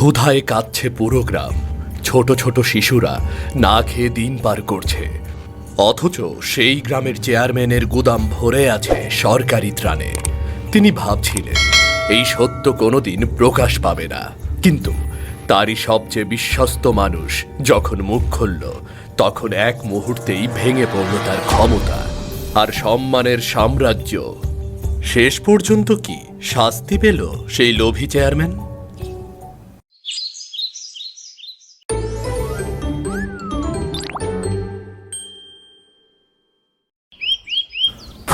ক্ষুধায় কাঁদছে পুরো গ্রাম। ছোট ছোট শিশুরা না খেয়ে দিন পার করছে, অথচ সেই গ্রামের চেয়ারম্যানের গুদাম ভরে আছে সরকারি ত্রাণে। তিনি ভাবছিলেন এই সত্য কোনোদিন প্রকাশ পাবে না, কিন্তু তারই সবচেয়ে বিশ্বস্ত মানুষ যখন মুখ খুলল, তখন এক মুহূর্তেই ভেঙে পড়ল তার ক্ষমতা আর সম্মানের সাম্রাজ্য। শেষ পর্যন্ত কি শাস্তি পেল সেই লোভী চেয়ারম্যান?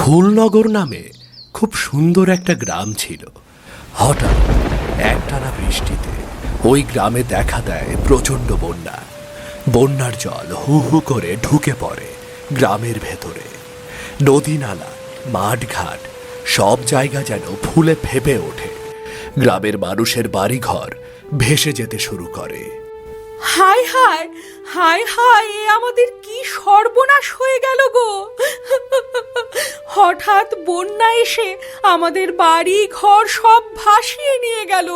ফুলনগর নামে খুব সুন্দর একটা গ্রাম ছিল। হঠাৎ একটানা বৃষ্টিতে ওই গ্রামে দেখা দেয় প্রচণ্ড বন্যা। বন্যার জল হু হু করে ঢুকে পড়ে গ্রামের ভেতরে। নদী নালা, মাঠঘাট সব জায়গা যেন ফুলে ফেপে ওঠে। গ্রামের মানুষের বাড়িঘর ভেসে যেতে শুরু করে। হায় হায় হায় হায়, এ আমাদের কি সর্বনাশ হয়ে গেল গো! হঠাৎ বন্যা এসে আমাদের বাড়ি ঘর সব ভাসিয়ে নিয়ে গেল।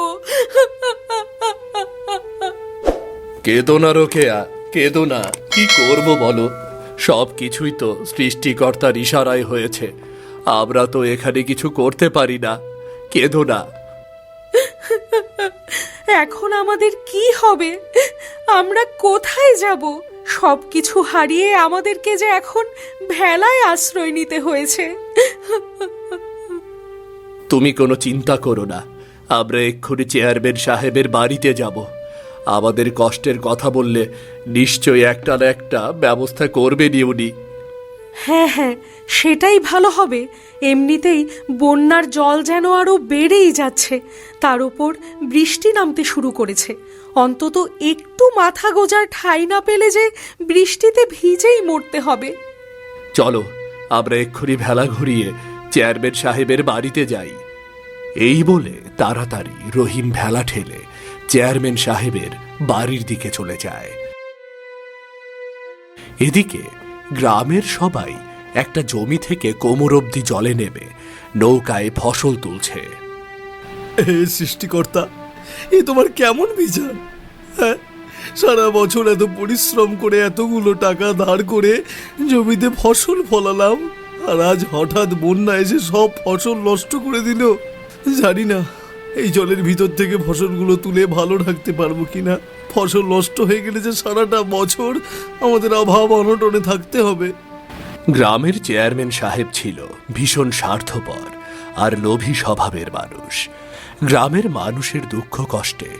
কেঁদো না রোকেয়া, কেঁদো না। কি করব বলো, সব কিছুই তো সৃষ্টিকর্তার ইশারায় হয়েছে। আমরা তো এখানে কিছু করতে পারি না। কেঁদো না। এখন আমাদের কি হবে? আমরা কোথায় যাব? সবকিছু হারিয়ে আমাদেরকে যে এখন ভেলায় আশ্রয় নিতে হয়েছে। তুমি কোনো চিন্তা করো না, আমরা এক্ষুনি চেয়ারম্যান সাহেবের বাড়িতে যাব। আমাদের কষ্টের কথা বললে নিশ্চয়ই একটা না একটা ব্যবস্থা করবেনই উনি। হ্যাঁ হ্যাঁ, সেটাই ভালো হবে। এমনিতেই বন্যার জল যেন আরো বেড়েই যাচ্ছে, তার উপর বৃষ্টি নামতে শুরু করেছে। অন্তত একটু মাথা গোজার ঠাঁই না পেলে যে বৃষ্টিতে ভিজেই মরতে হবে। চলো আমরা এক্ষুনি ভেলা ঘুরিয়ে চেয়ারম্যান সাহেবের বাড়িতে যাই। এই বলে তাড়াতাড়ি রহিম ভেলা ঠেলে চেয়ারম্যান সাহেবের বাড়ির দিকে চলে যায়। এদিকে গ্রামের সবাই একটা জমি থেকে কোমর অবধি জলে নেমে নৌকায় ফসল তুলছে। হে সৃষ্টিকর্তা, এ তোমার কেমন বিচার? হ্যাঁ, সারা বছর এত পরিশ্রম করে এতগুলো টাকা ধার করে জমিতে ফসল ফলালাম, আর আজ হঠাৎ বন্যা এসে সব ফসল নষ্ট করে দিল। জানি না এই জলের ভিতর থেকে ফসলগুলো তুলে ভালো রাখতে পারবো কিনা। ফসল নষ্ট হয়ে গেলে যে সারাটা বছর আমাদের অভাব অনটনে থাকতে হবে। গ্রামের চেয়ারম্যান সাহেব ছিল ভীষণ স্বার্থপর আর লোভী স্বভাবের মানুষ। গ্রামের মানুষের দুঃখ কষ্টে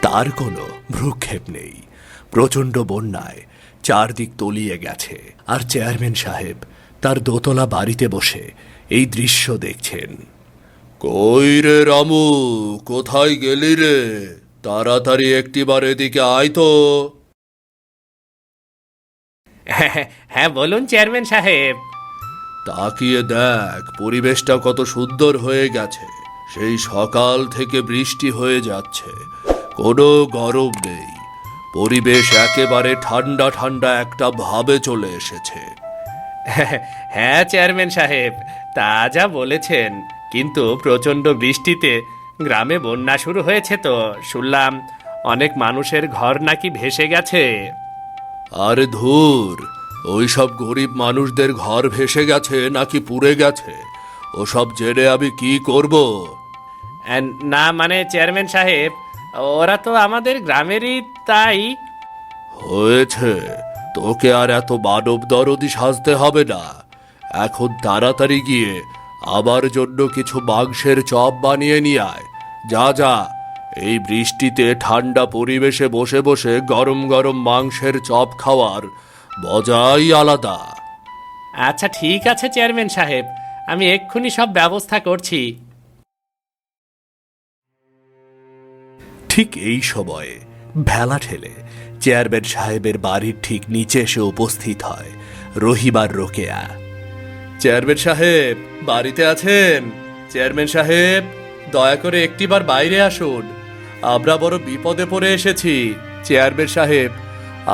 তার কোনো ভ্রুক্ষেপ নেই। প্রচণ্ড বন্যায় চারদিক তলিয়ে গেছে, আর চেয়ারম্যান সাহেব তার দোতলা বাড়িতে বসে এই দৃশ্য দেখছেন। কই রে রামু, কোথায় গেলি রে? তাড়াতাড়ি একটিবার এদিকে আয় তো। হ্যাঁ বলুন চেয়ারম্যান সাহেব। তাকিয়ে দেখ, পরিবেশটা কত সুন্দর হয়ে গেছে। সেই সকাল থেকে বৃষ্টি হয়ে যাচ্ছে, কোনো গরম নেই। পরিবেশ একেবারে ঠান্ডা ঠান্ডা একটা ভাবে চলে এসেছে। হ্যাঁ চেয়ারম্যান সাহেব, তা যা বলেছেন, কিন্তু প্রচণ্ড বৃষ্টিতে গ্রামে বন্যা শুরু হয়েছে তো শুনলাম অনেক মানুষের ঘর নাকি ভেসে গেছে। আরে ধুর, ওইসব গরিব মানুষদের ঘর ভেসে গেছে নাকি পুড়ে গেছে ওসব জেনে আমি কি করব? না মানে চেয়ারম্যান সাহেব, ওরা তো আমাদের গ্রামেরই, তাই। হয়েছে, তোকে আর এত মানব দরদি সাজতে হবে না। এখন তাড়াতাড়ি গিয়ে আমার জন্য কিছু মাংসের চপ বানিয়ে নিয়ে আয়। যা যা, এই বৃষ্টিতে ঠান্ডা পরিবেশে বসে বসে গরম গরম মাংসের চপ খাওয়ার মজাই আলাদা। আচ্ছা ঠিক আছে চেয়ারম্যান সাহেব, আমি এক্ষুনি সব ব্যবস্থা করছি। ঠিক এই সময়ে ভেলা ঠেলে চেয়ারম্যান সাহেবের বাড়ির ঠিক নিচে এসে উপস্থিত হয় রহিম আর রোকেয়া। চেয়ারম্যান সাহেব বাড়িতে আছেন? চেয়ারম্যান সাহেব, দয়া করে একটিবার বাইরে আসুন, আমরা বড় বিপদে পড়ে এসেছি। চেয়ারম্যান সাহেব,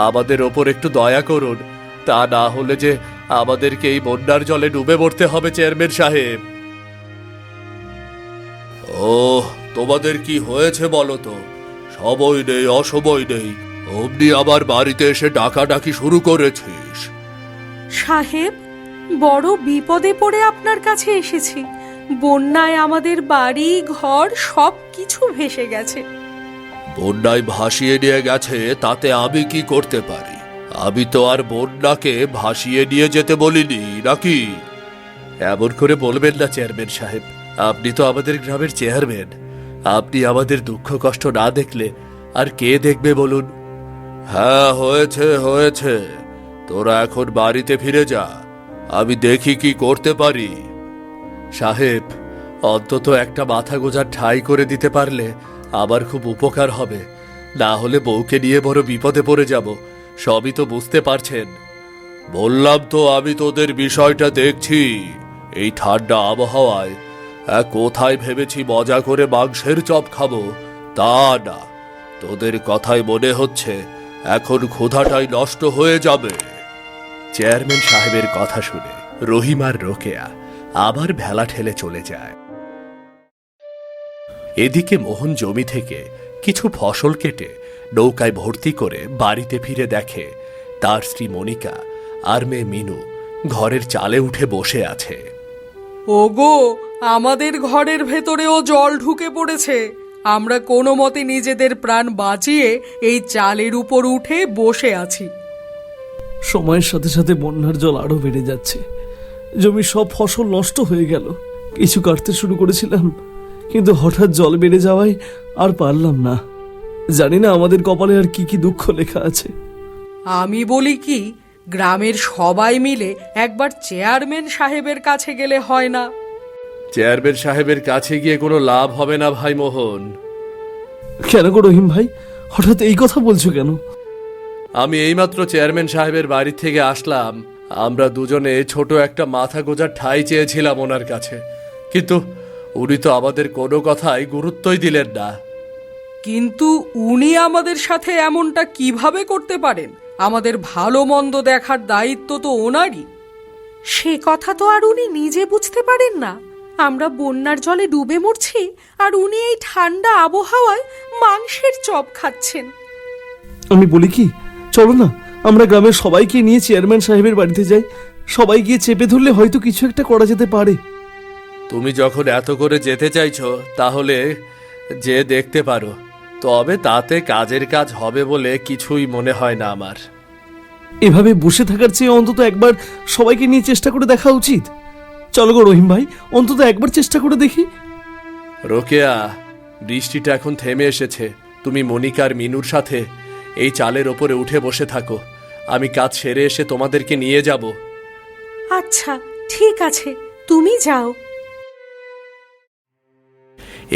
আমাদের ওপর একটু দয়া করুন, তা না হলে যে আমাদেরকে এই বন্যার জলে ডুবে মরতে হবে। চেয়ারম্যান সাহেব। ও, তোমাদের কি হয়েছে বলো তো? সময় নেই অসময় নেই, অমনি আমার বাড়িতে এসে ডাকাডাকি শুরু করেছিস। সাহেব, বড় বিপদে পড়ে আপনার কাছে এসেছি। বন্যায় আমাদের বাড়ি ঘর সব কিছু ভেসে গেছে। বন্যায় ভাসিয়ে নিয়ে গেছে, তাতে আমি কি করতে পারি? আমি তো আর বন্যাকে ভাসিয়ে নিয়ে যেতে বলিনি, নাকি? এমন করে বলবেন না চেয়ারম্যান সাহেব, আপনি তো আমাদের গ্রামের চেয়ারম্যান। আপনি আমাদের দুঃখ কষ্ট না দেখলে আর কে দেখবে বলুন? হ্যাঁ, হয়েছে হয়েছে, তোরা এখন বাড়িতে ফিরে যা, আমি দেখি কি করতে পারি। সাহেব, অন্তত একটা মাথা গোজার ঠাঁই করে দিতে পারলে আমার খুব উপকার হবে। না হলে বউকে নিয়ে বড় বিপদে পড়ে যাব, সবই তো বুঝতে পারছেন। বললাম তো আমি তোদের বিষয়টা দেখছি। এই ঠান্ডা আবহাওয়ায় কোথায় ভেবেছি মজা করে মাংসের চপ খাবো, তা না। তোদের কথায় মনে হচ্ছে এখন ক্ষুধাটাই নষ্ট হয়ে যাবে। চেয়ারম্যান সাহেবের কথা শুনে রহিম আর রোকেয়া আবার ভেলা ঠেলে চলে যায়। এদিকে মোহন জমি থেকে কিছু ফসল কেটে নৌকায় ভর্তি করে বাড়িতে ফিরে দেখে তার স্ত্রী মনিকা আর মেয়ে মিনু ঘরের চালে উঠে বসে আছে। ওগো, আমাদের ঘরের ভেতরেও জল ঢুকে পড়েছে। আমরা কোনো মতে নিজেদের প্রাণ বাঁচিয়ে এই চালের উপর উঠে বসে আছি। সময়ের সাথে সাথে বন্যার জল আরো বেড়ে যাচ্ছে। জমির সব ফসল নষ্ট হয়ে গেল। কিছু কাটতে শুরু করেছিলাম, কিন্তু হঠাৎ জল বেড়ে যাওয়ায় আর পারলাম না। জানি না আমাদের কপালে আর কি কি দুঃখ লেখা আছে। আমি বলি কি, গ্রামের সবাই মিলে একবার চেয়ারম্যান সাহেবের কাছে গেলে হয় না? চেয়ারম্যান সাহেবের কাছে গিয়ে কোনো লাভ হবে না ভাই মোহন। কেন গো রহিম ভাই, হঠাৎ এই কথা বলছো কেন? আমি এইমাত্র চেয়ারম্যান সাহেবের বাড়ি থেকে আসলাম। আমরা দুজনে ছোট একটা মাথা গোজার ঠাঁই চেয়েছিলাম ওনার কাছে, কিন্তু উনি তো আমাদের কোনো কথাই গুরুত্বই দিলেন না। কিন্তু উনি আমাদের সাথে এমনটা কিভাবে করতে পারেন? আমাদের ভালো মন্দ দেখার দায়িত্ব তো ওনারই। সে কথা তো আর উনি নিজে বুঝতে পারেন না। আমরা বন্যার জলে ডুবে মরছি, আর উনি এই ঠান্ডা আবহাওয়ায় মাংসের চপ খাচ্ছেন। আমি বলি কি, চলো না আমরা গ্রামের সবাইকে নিয়ে চেয়ারম্যান সাহেবের বাড়িতে যাই। সবাই গিয়ে চেপে ধরলে হয়তো কিছু একটা করা যেতে পারে। তুমি যখন এত করে যেতে চাইছো, তাহলে যে দেখতে পারো, তবে তাতে কাজের কাজ হবে বলে কিছুই মনে হয় না আমার। এভাবে বসে থাকার চেয়ে অন্তত একবার সবাইকে নিয়ে চেষ্টা করে দেখা উচিত। চলো গো রহিম ভাই, অন্তত একবার চেষ্টা করে দেখি। রোকেয়া, বৃষ্টিটা এখন থেমে এসেছে। তুমি মনিকার মিনুর সাথে এই চালের ওপরে উঠে বসে থাকো, আমি কাজ সেরে এসে তোমাদেরকে নিয়ে যাব। আচ্ছা, ঠিক আছে, তুমি যাও।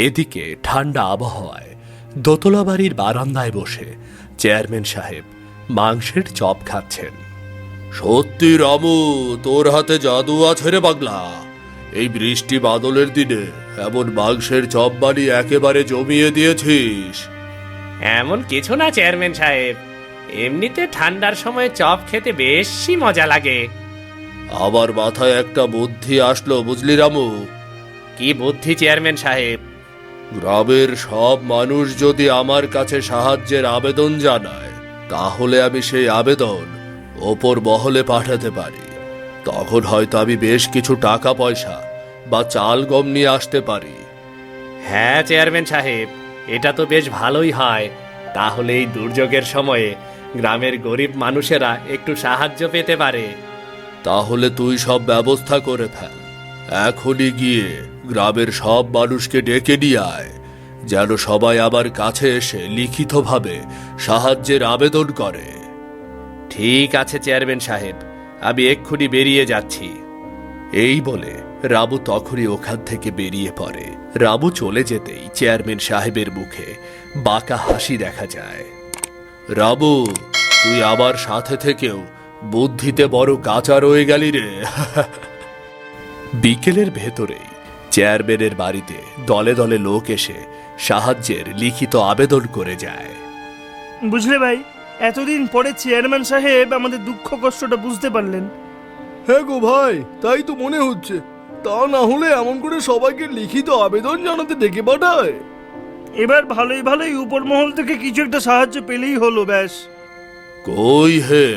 এদিকে ঠান্ডা আবহাওয়ায় দোতলা বাড়ির বারান্দায় বসে চেয়ারম্যান সাহেব মাংসের চপ খাচ্ছেন। সত্যি রামু, তোর হাতে জাদু আছে রে পাগলা। এই বৃষ্টি বাদলের দিনে এমন মাংসের চপ বানিয়ে একেবারে জমিয়ে দিয়েছিস। এমন কিছু না চেয়ারম্যান সাহেব, এমনিতে ঠান্ডার সময় চপ খেতে বেশি মজা লাগে। আমার মাথায় একটা বুদ্ধি আসলো, বুঝলি রামু? কি বুদ্ধি চেয়ারম্যান সাহেব? গ্রামের সব মানুষ যদি আমার কাছে সাহায্যের আবেদন জানায়, তাহলে আমি সেই আবেদন ওপর মহলে পাঠাতে পারি। তখন হয়তো আমি বেশ কিছু টাকা পয়সা বা চাল গম নিয়ে আসতে পারি। হ্যাঁ চেয়ারম্যান সাহেব, এটা তো বেশ ভালোই হয়। তাহলে এই দুর্যোগের সময়ে গ্রামের গরিব মানুষেরা একটু সাহায্য পেতে পারে। তাহলে তুই সব ব্যবস্থা করে ফেল। এখনই গিয়ে গ্রামের সব মানুষকে ডেকে নিয়ে আয়, যেন সবাই আমার কাছে এসে লিখিতভাবে সাহায্যের আবেদন করে। ঠিক আছে চেয়ারম্যান সাহেব, আমি এক্ষুনি বেরিয়ে যাচ্ছি। এই বলে রামু তখনই ওখান থেকে বেরিয়ে পড়ে। রামু চলে যেতেই চেয়ারম্যান সাহেবের মুখে বাঁকা হাসি দেখা যায়। রামু, তুই আমার সাথে থেকেও বুদ্ধিতে বড় কাঁচা রয়ে গেলি রে। বিকেলের ভেতরেই চেয়ারম্যানের বাড়িতে দলে দলে লোক এসে সাহায্যের লিখিত আবেদন করে যায়। বুঝলে ভাই, এতদিন পরে চেয়ারম্যান সাহেব আমাদের দুঃখ কষ্টটা বুঝতে পারলেন। হ্যাঁ গো ভাই, তাই তো মনে হচ্ছে। তা না হলে এমন করে সবাইকে লিখিত আবেদন জানাতে ডেকে পাঠায়? এবার ভালোই ভালোই উপর মহল থেকে কিছু একটা সাহায্য পেলেই হলো ব্যাস। কই হে,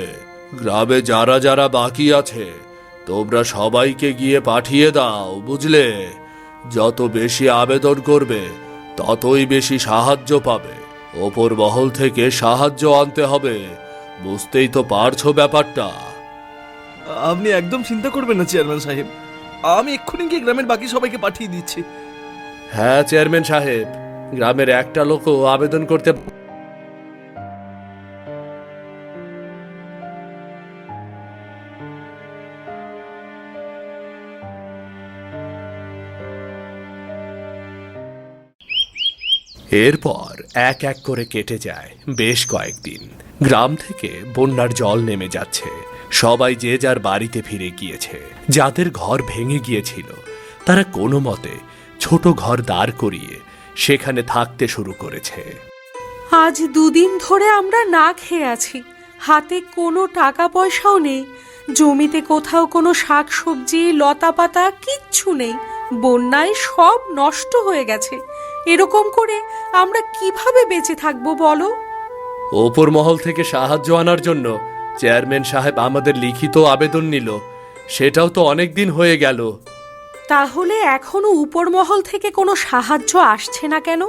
গ্রামে যারা যারা বাকি আছে তোমরা সবাইকে গিয়ে পাঠিয়ে দাও, বুঝলে? যত বেশি আবেদন করবে ততই বেশি সাহায্য পাবে। ওপর মহল থেকে সাহায্য আনতে হবে, বুঝতেই তো পারছো ব্যাপারটা। আপনি একদম চিন্তা করবেন না চেয়ারম্যান সাহেব, আমি এক্ষুনি গিয়ে গ্রামের বাকি সবাইকে পাঠিয়ে দিচ্ছি। হ্যাঁ চেয়ারম্যান সাহেব, গ্রামের একটা লোকও আবেদন করতে এরপর এক এক করে কেটে যায় বেশ কয়েকদিন। গ্রাম থেকে বন্যার জল নেমে যাচ্ছে। সবাই যে যার বাড়িতে ফিরে গিয়েছে। যাদের ঘর ভেঙে গিয়েছিল তারা কোনো মতে ছোট ঘর দাঁড় করিয়ে সেখানে থাকতে শুরু করেছে। আজ 2 দিন ধরে আমরা না খেয়ে আছি, হাতে কোনো টাকা পয়সাও নেই। জমিতে কোথাও কোনো শাক সবজি লতা পাতা কিচ্ছু নেই। বন্যায় সব নষ্ট হয়ে গেছে। এরকম করে আমরা কিভাবে বেঁচে থাকবো বলো? ওপর মহল থেকে সাহায্য আনার জন্য চেয়ারম্যান সাহেব আমাদের লিখিত আবেদন নিল, সেটাও তো অনেক দিন হয়ে গেল। তাহলে এখনো উপর মহল থেকে কোনো সাহায্য আসছে না কেন?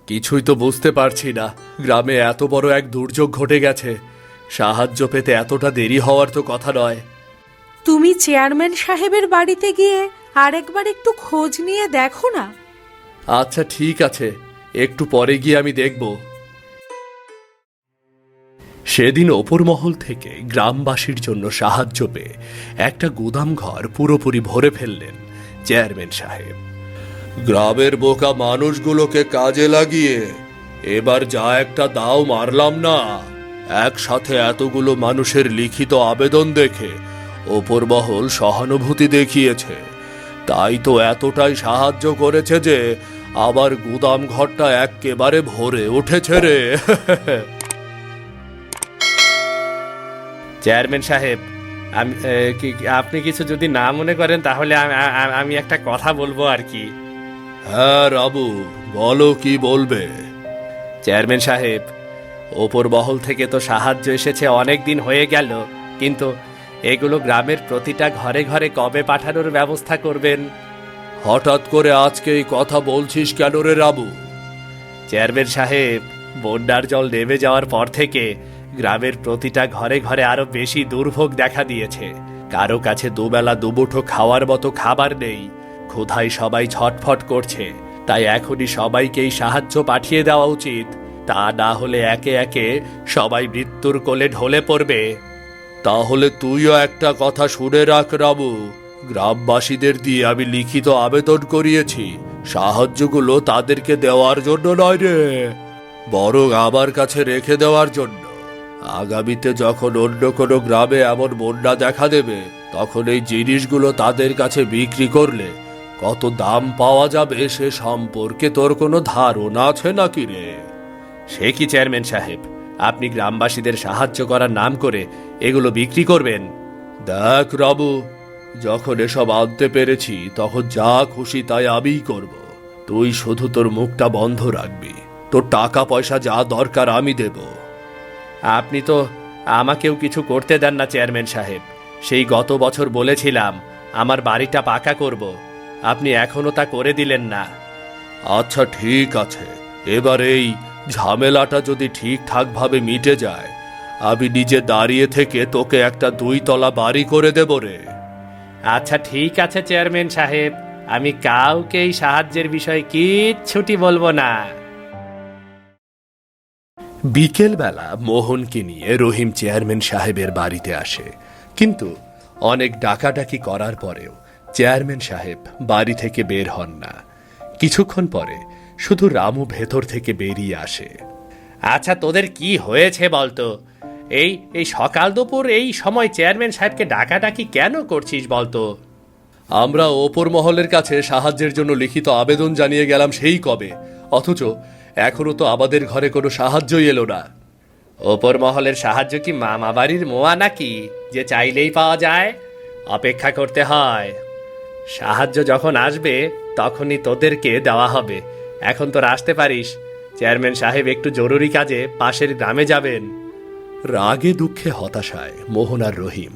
কিছুই তো বুঝতে পারছি না। গ্রামে এত বড় এক দুর্যোগ ঘটে গেছে, সাহায্য পেতে এতটা দেরি হওয়ার তো কথা নয়। তুমি চেয়ারম্যান সাহেবের বাড়িতে গিয়ে আরেকবার একটু খোঁজ নিয়ে দেখো না। আচ্ছা ঠিক আছে, একটু পরে গিয়ে আমি দেখব। সেদিন ওপর মহল থেকে গ্রামবাসীর জন্য সাহায্য পেয়ে একটা গুদাম ঘর পুরোপুরি ভরে ফেললেন চেয়ারম্যান সাহেব। গ্রামের বোকা মানুষগুলোকে কাজে লাগিয়ে এবার যা একটা দাও মারলাম না। একসাথে এতগুলো মানুষের লিখিত আবেদন দেখে ওপর মহল সহানুভূতি দেখিয়েছে, তাই তো এতটাই সাহায্য করেছে যে আবার গুদাম ঘরটা একেবারে ভরে উঠেছে রে। চেয়ারম্যান সাহেব, আপনি কিছু যদি না মনে করেন তাহলে আমি একটা কথা বলবো আর কি। হ্যাঁ রাবু, বলো কি বলবে? চেয়ারম্যান সাহেব, ওপর মহল থেকে তো সাহায্য এসেছে অনেক দিন হয়ে গেল, কিন্তু এগুলো গ্রামের প্রতিটা ঘরে ঘরে কবে পাঠানোর ব্যবস্থা করবেন? হঠাৎ করে আজকে এই কথা বলছিস কেন রে রাবু? চেয়ারম্যান সাহেব, বন্যার জল নেমে যাওয়ার পর থেকে গ্রামের প্রতিটা ঘরে ঘরে আরো বেশি দুর্ভোগ দেখা দিয়েছে। কারো কাছে দুবেলা দুমুঠো খাওয়ার মতো খাবার নেই। ক্ষুধায় সবাই ছটফট করছে। তাই এখনই সবাইকেই সাহায্য পাঠিয়ে দেওয়া উচিত, তা না হলে একে একে সবাই মৃত্যুর কোলে ঢলে পড়বে। তাহলে তুইও একটা কথা শুনে রাখ রাবু, গ্রামবাসীদের দিয়ে আমি লিখিত আবেদন করিয়েছি। সাহায্যগুলো তাদেরকে দেওয়ার জন্য নয় রে, বরং আমার কাছে রেখে দেওয়ার জন্য। আগামীতে যখন অন্য কোনো গ্রামে এমন বন্যা দেখা দেবে, তখন এই জিনিসগুলো তাদের কাছে বিক্রি করলে কত দাম পাওয়া যাবে সে সম্পর্কে তোর কোনো ধারণা আছে নাকি রে? সে কি চেয়ারম্যান সাহেব, আপনি গ্রামবাসীদের সাহায্য করার নাম করে এগুলো বিক্রি করবেন? দেখ রাবু, যখন এসব আনতে পেরেছি তখন যা খুশি তাই আমিই করব। তুই শুধু তোর মুখটা বন্ধ রাখবি। তোর টাকা পয়সা যা দরকার আমি দেব। আপনি তো আমাকেও কিছু করতে দেন না চেয়ারম্যান সাহেব। সেই গত বছর বলেছিলাম আমার বাড়িটা পাকা করব, আপনি এখনো তা করে দিলেন না। আচ্ছা ঠিক আছে, এবার এই ঝামেলাটা যদি ঠিকঠাক ভাবে মিটে যায়, আমি নিজে দাঁড়িয়ে থেকে তোকে একটা 2 তলা বাড়ি করে দেব রে। আচ্ছা ঠিক আছে চেয়ারম্যান সাহেব, আমি কাউকে এই সাহায্যের বিষয়ে কিচ্ছুটি বলবো না। বিকেলবেলা মোহনকে নিয়ে রহিম চেয়ারম্যান সাহেবের বাড়িতে আসে, কিন্তু অনেক ডাকাডাকি করার পরেও চেয়ারম্যান সাহেব বাড়ি থেকে বের হন না। কিছুক্ষণ পরে শুধু রামু ভেতর থেকে বেরিয়ে আসে। আচ্ছা তোদের কি হয়েছে বলতো? এই এই সকাল দুপুর এই সময় চেয়ারম্যান সাহেবকে ডাকাডাকি কেন করছিস বলতো? আমরা ওপর মহলের কাছে সাহায্যের জন্য লিখিত আবেদন জানিয়ে গেলাম সেই কবে, অথচ এখনো তো আমাদের ঘরে কোনো সাহায্যই এলো না। ওপর মহলের সাহায্য কি মামা বাড়ির মোয়া নাকি যে চাইলেই পাওয়া যায়? অপেক্ষা করতে হয়। সাহায্য যখন আসবে তখনই তোদেরকে দেওয়া হবে। এখন তোর আসতে পারিস। চেয়ারম্যান সাহেব একটু জরুরি কাজে পাশের গ্রামে যাবেন। রাগে দুঃখে হতাশায় মোহন আর রহিম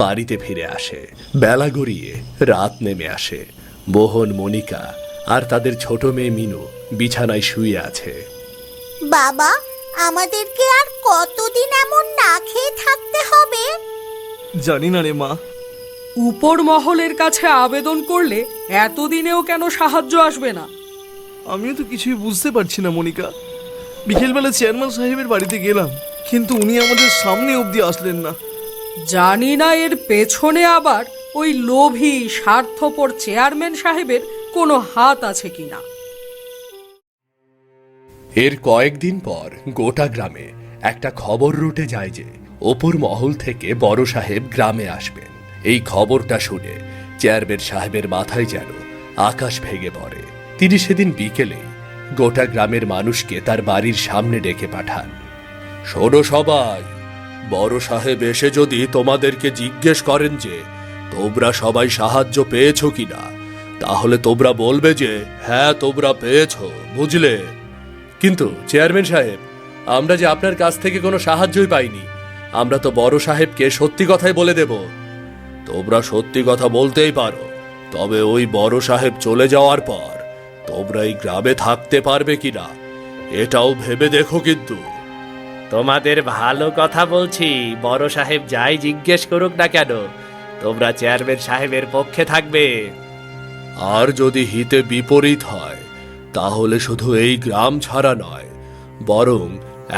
বাড়িতে ফিরে আসে। বেলা গড়িয়ে রাত নেমে আসে। মোহন, মনিকা আর তাদের ছোট মেয়ে মিনু বিছানায় শুয়ে আছে। বাবা, আমাদেরকে আর কতদিন এমন না খেয়ে থাকতে হবে? জানি না রে মা। উপর মহলের কাছে আবেদন করলে এতদিনেও কেন সাহায্য আসবে না? আমিও তো কিছুই বুঝতে পারছি না মনিকা। বিকেলবেলা চেয়ারম্যান সাহেবের বাড়িতে গেলাম, কিন্তু উনি আমাদের সামনে অবধি আসলেন না। জানি না এর পেছনে আবার ওই লোভী স্বার্থপর চেয়ারম্যান সাহেবের কোনো হাত আছে কিনা। এর কয়েকদিন পর গোটা গ্রামে একটা খবর রটে যায় যে ওপর মহল থেকে বড় সাহেব গ্রামে আসবেন। এই খবরটা শুনে চেয়ারম্যান সাহেবের মাথায় যেন আকাশ ভেঙে পড়ে। তিনি সেদিন বিকেলে গোটা গ্রামের মানুষকে তার বাড়ির সামনে ডেকে পাঠান। শোনো সবাই, বড় সাহেব এসে যদি তোমাদেরকে জিজ্ঞেস করেন যে তোমরা সবাই সাহায্য পেয়েছো কিনা, তাহলে তোমরা বলবে যে হ্যাঁ তোমরা পেয়েছো, বুঝলে? কিন্তু চেয়ারম্যান সাহেব, আমরা যে আপনার কাছ থেকে কোনো সাহায্যই পাইনি। আমরা তো বড় সাহেবকে সত্যি কথাই বলে দেব। তোমরা সত্যি কথা বলতেই পারো, তবে ওই বড় সাহেব চলে যাওয়ার পর তোমরা এই গ্রামে থাকতে পারবে কিনা এটাও ভেবে দেখো। কিন্তু তোমাদের ভালো কথা বলছি, বড় সাহেব যাই জিজ্ঞেস করুক না কেন, তোমরা চেয়ারম্যান সাহেবের পক্ষে থাকবে। আর যদি হিতে বিপরীত হয়, তাহলে শুধু এই গ্রাম ছাড়া নয়, বরং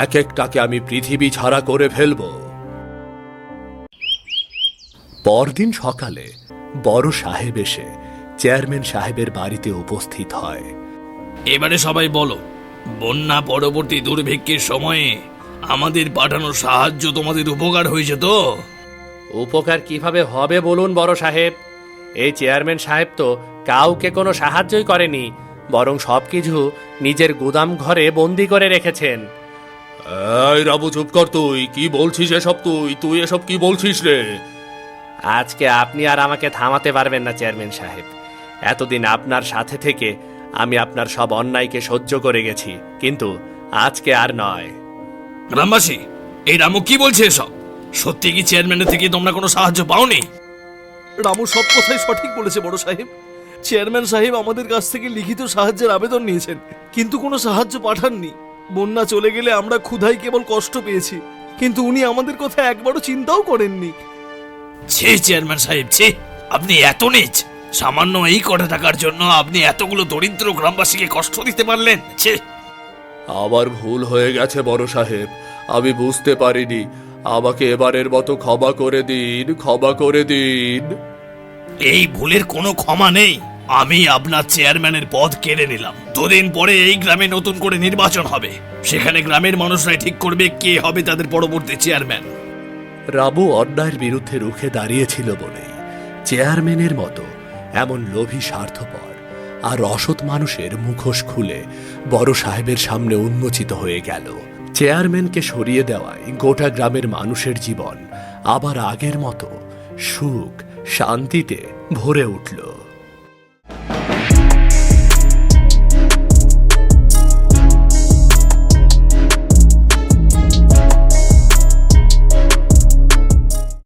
এক একটাকে আমি পৃথিবী ছাড়া করে ফেলব। পরদিন সকালে বড় সাহেব এসে চেয়ারম্যান সাহেবের বাড়িতে উপস্থিত হয়। এবারে সবাই বলো, বন্যা পরবর্তী দুর্ভিক্ষের সময়ে আমাদের পাঠানো সাহায্য তোমাদের উপকার হয়েছে তো? উপকার কিভাবে হবে বলুন বড় সাহেব? এই চেয়ারম্যান সাহেব তো কাউকে কোনো সাহায্যই করেনি, বরং সবকিছু নিজের গুদাম ঘরে বন্দি করে রেখেছেন। এই রাবু, চুপ কর। তুই কি বলছিস এসব? তুই এসব কি বলছিস রে? আজকে আপনি আর আমাকে থামাতে পারবেন না চেয়ারম্যান সাহেব। এতদিন আপনার সাথে থেকে আমি আপনার সব অন্যায়কে সহ্য করে গেছি, কিন্তু আজকে আর নয়। গ্রামবাসী, এই রামু কি বলছে এসব? সত্যি কি চেয়ারম্যানের থেকে তোমরা কোনো সাহায্য পাওনি? রামু সব কথাই সঠিক বলেছে বড় সাহেব। চেয়ারম্যান সাহেব আমাদের কাছ থেকে লিখিত সাহায্যের আবেদন নিয়েছেন, কিন্তু কোনো সাহায্য পাঠাননি। বন্যা চলে গেলে আমরা ক্ষুধায় কেবল কষ্ট পেয়েছি, কিন্তু উনি আমাদের কথা একবারও চিন্তাও করেননি। ছি চেয়ারম্যান সাহেব, ছি! আপনি এত নীচ! সামান্য এই কটা টাকার জন্য আপনি এতগুলো দরিদ্র গ্রামবাসীকে কষ্ট দিতে পারলেন? ছি! আমার ভুল হয়ে গেছে বড় সাহেব, আমি বুঝতে পারিনি। আমাকে এবারের মতো ক্ষমা করে দিন, ক্ষমা করে দিন। এই ভুলের কোনো ক্ষমা নেই। আমি আপনার চেয়ারম্যানের পদ কেড়ে নিলাম। 2 দিন পরে এই গ্রামে নতুন করে নির্বাচন হবে, সেখানে গ্রামের মানুষরাই ঠিক করবে কে হবে তাদের পরবর্তী চেয়ারম্যান। রাবু অন্যায়ের বিরুদ্ধে রুখে দাঁড়িয়েছিল বলেই চেয়ারম্যানের মতো এমন লোভী, স্বার্থপর আর অসৎ মানুষের মুখোশ খুলে বড় সাহেবের সামনে উন্মোচিত হয়ে গেল। চেয়ারম্যানকে সরিয়ে দেওয়ায় গোটা গ্রামের মানুষের জীবন আবার আগের মতো সুখ শান্তিতে ভরে উঠল।